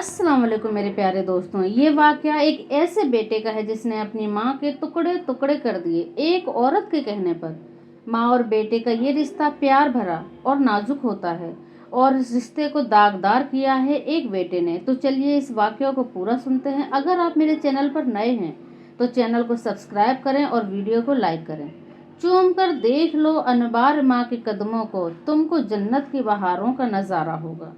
अस्सलाम वालेकुम मेरे प्यारे दोस्तों। ये वाकया एक ऐसे बेटे का है जिसने अपनी माँ के टुकड़े टुकड़े कर दिए एक औरत के कहने पर। माँ और बेटे का ये रिश्ता प्यार भरा और नाजुक होता है और इस रिश्ते को दागदार किया है एक बेटे ने। तो चलिए इस वाकया को पूरा सुनते हैं। अगर आप मेरे चैनल पर नए हैं तो चैनल को सब्सक्राइब करें और वीडियो को लाइक करें। चूम कर देख लो अनबार माँ के कदमों को, तुमको जन्नत की बहारों का नज़ारा होगा।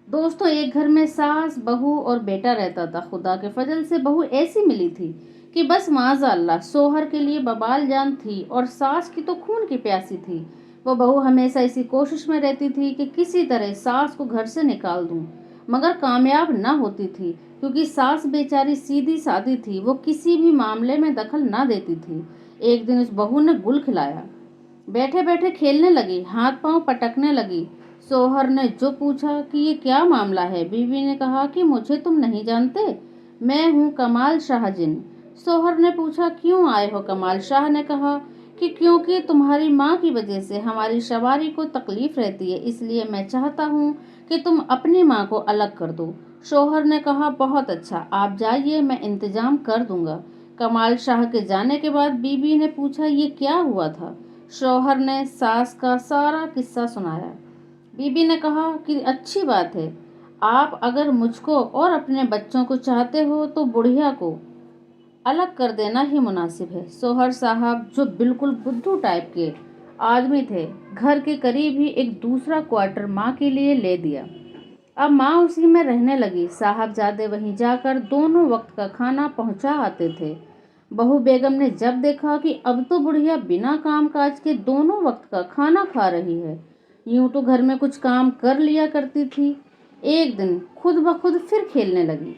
दोस्तों, एक घर में सास बहू और बेटा रहता था। खुदा के फजल से बहू ऐसी मिली थी कि बस माज़ाअल्लाह सोहर के लिए बबाल जान थी और सास की तो खून की प्यासी थी। वो बहू हमेशा इसी कोशिश में रहती थी कि किसी तरह सास को घर से निकाल दूं, मगर कामयाब न होती थी क्योंकि सास बेचारी सीधी सादी थी। वो किसी भी मामले में दखल न देती थी। एक दिन उस बहू ने गुल खिलाया, बैठे बैठे खेलने लगी, हाथ पांव पटकने लगी। सोहर ने जो पूछा कि ये क्या मामला है, बीवी ने कहा कि मुझे तुम नहीं जानते, मैं हूँ कमाल शाह जिन। सोहर ने पूछा क्यों आए हो? कमाल शाह ने कहा कि क्योंकि तुम्हारी माँ की वजह से हमारी सवारी को तकलीफ रहती है, इसलिए मैं चाहता हूँ कि तुम अपनी माँ को अलग कर दो। शोहर ने कहा बहुत अच्छा, आप जाइए, मैं इंतजाम कर दूंगा। कमाल शाह के जाने के बाद बीबी ने पूछा ये क्या हुआ था? शौहर ने सास का सारा किस्सा सुनाया। बीबी ने कहा कि अच्छी बात है, आप अगर मुझको और अपने बच्चों को चाहते हो तो बुढ़िया को अलग कर देना ही मुनासिब है। शौहर साहब, जो बिल्कुल बुद्धू टाइप के आदमी थे, घर के करीब ही एक दूसरा क्वार्टर माँ के लिए ले दिया। अब माँ उसी में रहने लगी। साहबजादे वहीं जाकर दोनों वक्त का खाना पहुंचा आते थे। बहू बेगम ने जब देखा कि अब तो बुढ़िया बिना काम काज के दोनों वक्त का खाना खा रही है, यूं तो घर में कुछ काम कर लिया करती थी, एक दिन खुद ब खुद फिर खेलने लगी।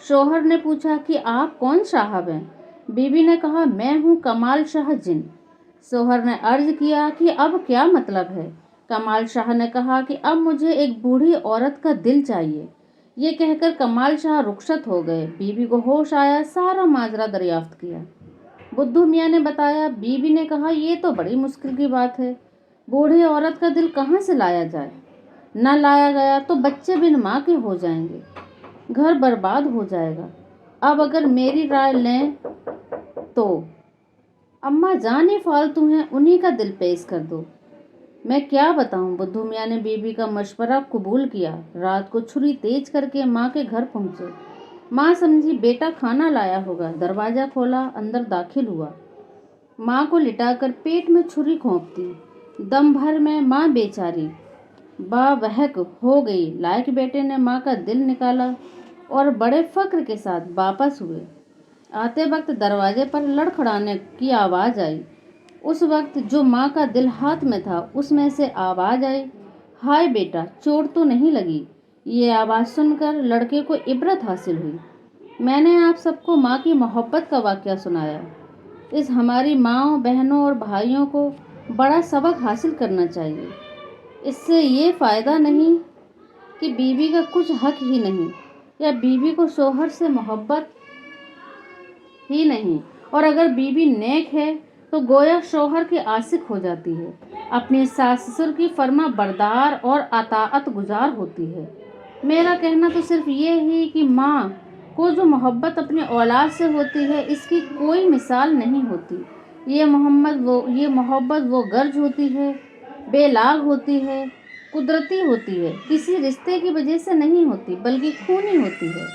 शौहर ने पूछा कि आप कौन साहब हैं? बीबी ने कहा मैं हूँ कमाल शाह जिन। शौहर ने अर्ज किया कि अब क्या मतलब है? कमाल शाह ने कहा कि अब मुझे एक बूढ़ी औरत का दिल चाहिए। ये कहकर कमाल शाह रुखसत हो गए। बीबी को होश आया, सारा माजरा दरियाफ्त किया। बुद्धू मियाँ ने बताया। बीबी ने कहा ये तो बड़ी मुश्किल की बात है, बूढ़ी औरत का दिल कहाँ से लाया जाए? न लाया गया तो बच्चे बिन माँ के हो जाएंगे, घर बर्बाद हो जाएगा। अब अगर मेरी राय लें तो अम्मा जान ही फालतू हैं, उन्हीं का दिल पेश कर दो। मैं क्या बताऊं? बुद्धू मियाँ ने बीबी का मशवरा कबूल किया। रात को छुरी तेज करके माँ के घर पहुंचे। माँ समझी बेटा खाना लाया होगा। दरवाजा खोला, अंदर दाखिल हुआ। माँ को लिटाकर पेट में छुरी घोंपती। दम भर में माँ बेचारी बावहक हो गई। लायक बेटे ने माँ का दिल निकाला और बड़े फक्र के साथ वापस हुए। आते वक्त दरवाजे पर लड़खड़ाने की आवाज़ आई। उस वक्त जो माँ का दिल हाथ में था उसमें से आवाज़ आई, हाय बेटा, चोट तो नहीं लगी? ये आवाज़ सुनकर लड़के को इबरत हासिल हुई। मैंने आप सबको माँ की मोहब्बत का वाक़या सुनाया। इस हमारी माँओं, बहनों और भाइयों को बड़ा सबक हासिल करना चाहिए। इससे ये फ़ायदा नहीं कि बीवी का कुछ हक ही नहीं या बीवी को शौहर से मोहब्बत ही नहीं, और अगर बीवी नेक है तो गोया शौहर की आशिक हो जाती है, अपनी सास ससुर की फर्मा बरदार और अताअत गुजार होती है। मेरा कहना तो सिर्फ ये ही कि माँ को जो मोहब्बत अपनी औलाद से होती है इसकी कोई मिसाल नहीं होती। ये मोहब्बत वो गर्ज होती है, बेलाग होती है, कुदरती होती है, किसी रिश्ते की वजह से नहीं होती बल्कि खूनी होती है।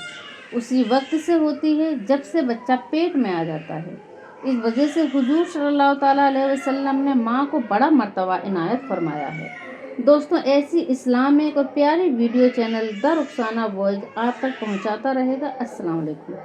उसी वक्त से होती है जब से बच्चा पेट में आ जाता है। इस वजह से हुजूर सल्लल्लाहु ताला अलैहि वसल्लम ने माँ को बड़ा मर्तबा इनायत फरमाया है। दोस्तों, ऐसी इस्लामिक और प्यारी video channel the Rukhsana voice आप तक पहुँचाता रहेगा। अस्सलाम वालेकुम।